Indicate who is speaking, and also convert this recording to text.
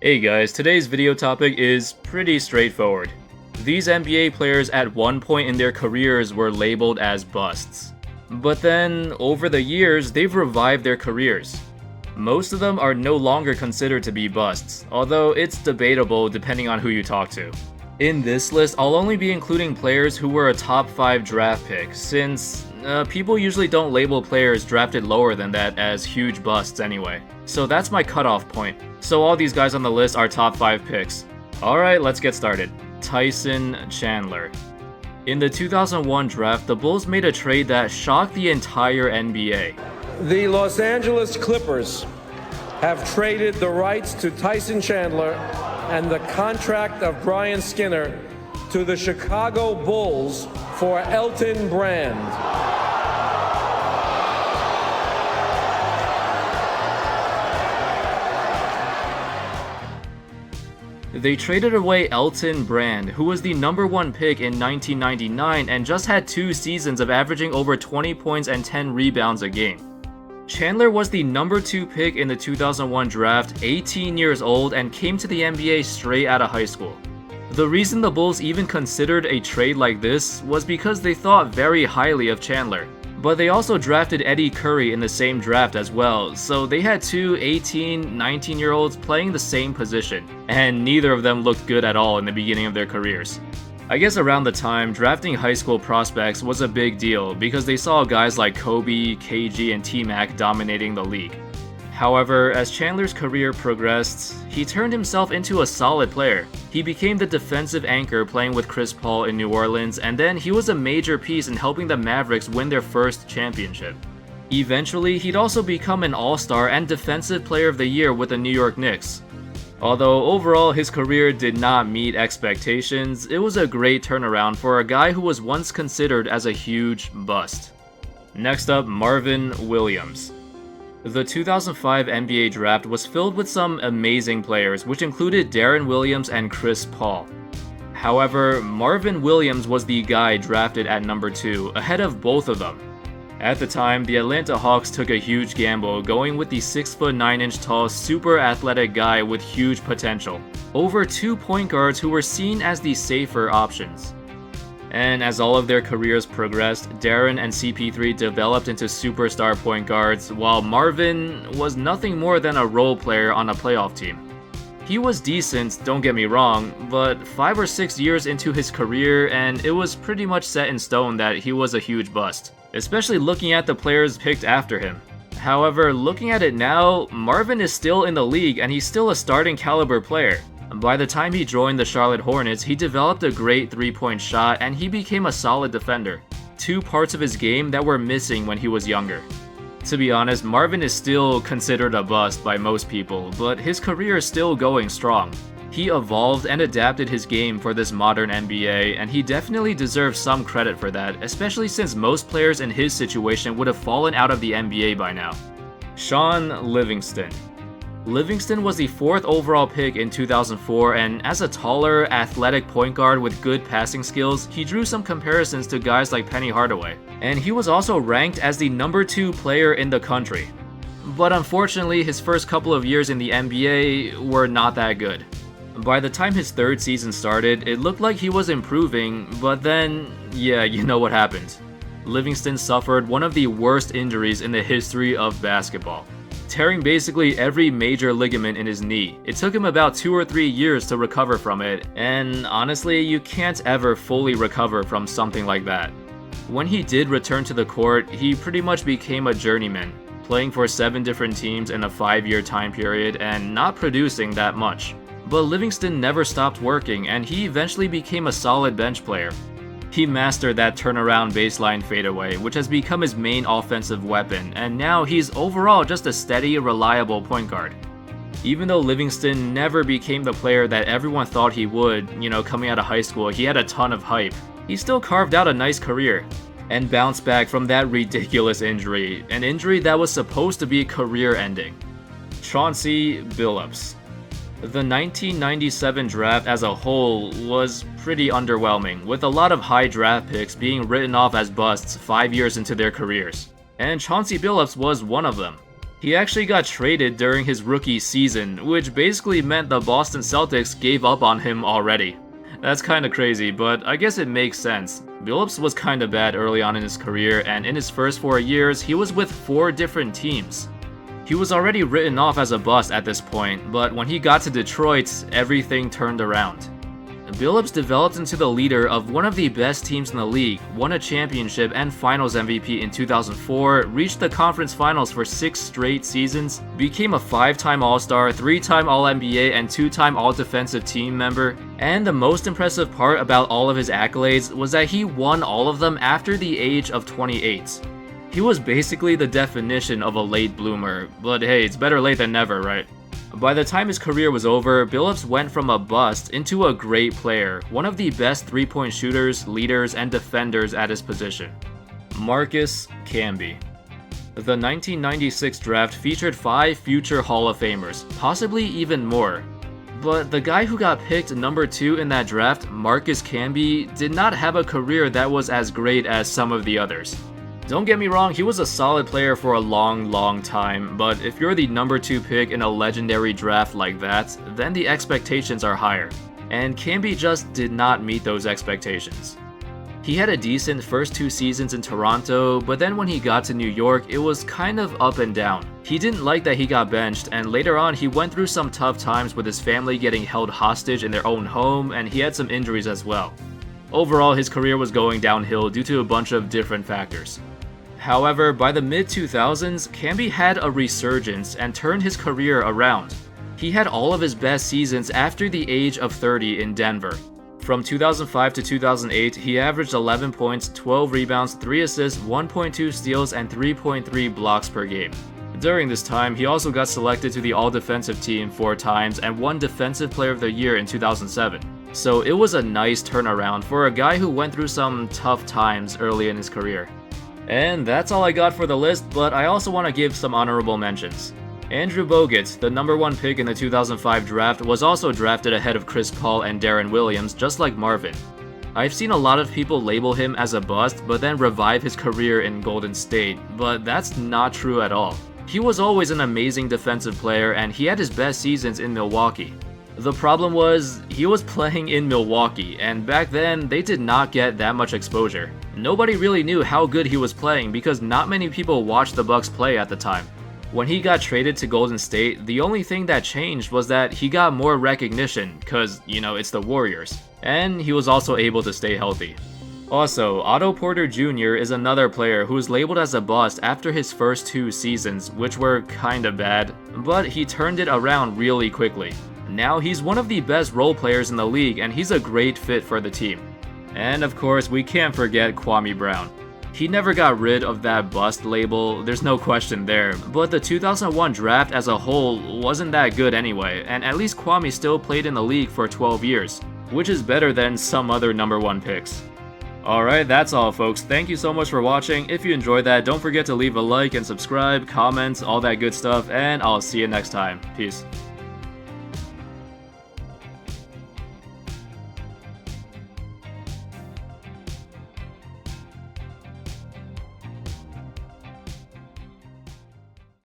Speaker 1: Hey guys, today's video topic is pretty straightforward. These NBA players at one point in their careers were labeled as busts. But then, over the years, they've revived their careers. Most of them are no longer considered to be busts, although it's debatable depending on who you talk to. In this list, I'll only be including players who were a top 5 draft pick, since people usually don't label players drafted lower than that as huge busts anyway. So that's my cutoff point. So all these guys on the list are top 5 picks. Alright, let's get started. Tyson Chandler. In the 2001 draft, the Bulls made a trade that shocked the entire NBA.
Speaker 2: The Los Angeles Clippers have traded the rights to Tyson Chandler and the contract of Brian Skinner to the Chicago Bulls for Elton Brand.
Speaker 1: They traded away Elton Brand, who was the number 1 pick in 1999 and just had 2 seasons of averaging over 20 points and 10 rebounds a game. Chandler was the number 2 pick in the 2001 draft, 18 years old, and came to the NBA straight out of high school. The reason the Bulls even considered a trade like this was because they thought very highly of Chandler. But they also drafted Eddie Curry in the same draft as well, so they had 2 18, 19-year-olds playing the same position, and neither of them looked good at all in the beginning of their careers. I guess around the time, drafting high school prospects was a big deal because they saw guys like Kobe, KG, and T-Mac dominating the league. However, as Chandler's career progressed, he turned himself into a solid player. He became the defensive anchor playing with Chris Paul in New Orleans, and then he was a major piece in helping the Mavericks win their first championship. Eventually, he'd also become an All-Star and Defensive Player of the Year with the New York Knicks. Although overall his career did not meet expectations, it was a great turnaround for a guy who was once considered as a huge bust. Next up, Marvin Williams. The 2005 NBA draft was filled with some amazing players, which included Deron Williams and Chris Paul. However, Marvin Williams was the guy drafted at number 2, ahead of both of them. At the time, the Atlanta Hawks took a huge gamble, going with the 6'9" tall, super athletic guy with huge potential, over 2 point guards who were seen as the safer options. And as all of their careers progressed, Deron and CP3 developed into superstar point guards, while Marvin was nothing more than a role player on a playoff team. He was decent, don't get me wrong, but 5 or 6 years into his career and it was pretty much set in stone that he was a huge bust, especially looking at the players picked after him. However, looking at it now, Marvin is still in the league and he's still a starting caliber player. By the time he joined the Charlotte Hornets, he developed a great 3-point shot and he became a solid defender, 2 parts of his game that were missing when he was younger. To be honest, Marvin is still considered a bust by most people, but his career is still going strong. He evolved and adapted his game for this modern NBA, and he definitely deserves some credit for that, especially since most players in his situation would have fallen out of the NBA by now. Shaun Livingston. Livingston was the 4th overall pick in 2004, and as a taller, athletic point guard with good passing skills, he drew some comparisons to guys like Penny Hardaway. And he was also ranked as the number 2 player in the country. But unfortunately, his first couple of years in the NBA were not that good. By the time his 3rd season started, it looked like he was improving, but then, yeah, you know what happened. Livingston suffered one of the worst injuries in the history of basketball, tearing basically every major ligament in his knee. It took him about 2 or 3 years to recover from it, and honestly, you can't ever fully recover from something like that. When he did return to the court, he pretty much became a journeyman, playing for 7 different teams in a 5-year time period and not producing that much. But Livingston never stopped working, and he eventually became a solid bench player. He mastered that turnaround baseline fadeaway, which has become his main offensive weapon, and now he's overall just a steady, reliable point guard. Even though Livingston never became the player that everyone thought he would, coming out of high school, he had a ton of hype. He still carved out a nice career, and bounced back from that ridiculous injury, an injury that was supposed to be career-ending. Chauncey Billups. The 1997 draft as a whole was pretty underwhelming, with a lot of high draft picks being written off as busts 5 years into their careers. And Chauncey Billups was one of them. He actually got traded during his rookie season, which basically meant the Boston Celtics gave up on him already. That's kinda crazy, but I guess it makes sense. Billups was kinda bad early on in his career, and in his first 4 years, he was with 4 different teams. He was already written off as a bust at this point, but when he got to Detroit, everything turned around. Billups developed into the leader of one of the best teams in the league, won a championship and Finals MVP in 2004, reached the conference finals for 6 straight seasons, became a 5-time All-Star, 3-time All-NBA, and 2-time All-Defensive Team member, and the most impressive part about all of his accolades was that he won all of them after the age of 28. He was basically the definition of a late bloomer, but hey, it's better late than never, right? By the time his career was over, Billups went from a bust into a great player, one of the best 3-point shooters, leaders, and defenders at his position. Marcus Camby. The 1996 draft featured 5 future Hall of Famers, possibly even more. But the guy who got picked number 2 in that draft, Marcus Camby, did not have a career that was as great as some of the others. Don't get me wrong, he was a solid player for a long time, but if you're the number 2 pick in a legendary draft like that, then the expectations are higher. And Camby just did not meet those expectations. He had a decent first 2 seasons in Toronto, but then when he got to New York, it was kind of up and down. He didn't like that he got benched, and later on he went through some tough times with his family getting held hostage in their own home, and he had some injuries as well. Overall, his career was going downhill due to a bunch of different factors. However, by the mid-2000s, Camby had a resurgence and turned his career around. He had all of his best seasons after the age of 30 in Denver. From 2005 to 2008, he averaged 11 points, 12 rebounds, 3 assists, 1.2 steals, and 3.3 blocks per game. During this time, he also got selected to the All-Defensive Team 4 times and won Defensive Player of the Year in 2007. So it was a nice turnaround for a guy who went through some tough times early in his career. And that's all I got for the list, but I also want to give some honorable mentions. Andrew Bogut, the number 1 pick in the 2005 draft, was also drafted ahead of Chris Paul and Marvin Williams, just like Marvin. I've seen a lot of people label him as a bust, but then revive his career in Golden State, but that's not true at all. He was always an amazing defensive player, and he had his best seasons in Milwaukee. The problem was, he was playing in Milwaukee, and back then, they did not get that much exposure. Nobody really knew how good he was playing because not many people watched the Bucks play at the time. When he got traded to Golden State, the only thing that changed was that he got more recognition, cause, it's the Warriors. And he was also able to stay healthy. Also, Otto Porter Jr. is another player who was labeled as a bust after his first 2 seasons, which were kinda bad, but he turned it around really quickly. Now he's one of the best role players in the league, and he's a great fit for the team. And of course, we can't forget Kwame Brown. He never got rid of that bust label, there's no question there, but the 2001 draft as a whole wasn't that good anyway, and at least Kwame still played in the league for 12 years, which is better than some other number 1 picks. Alright, that's all folks, thank you so much for watching. If you enjoyed that, don't forget to leave a like and subscribe, comment, all that good stuff, and I'll see you next time. Peace.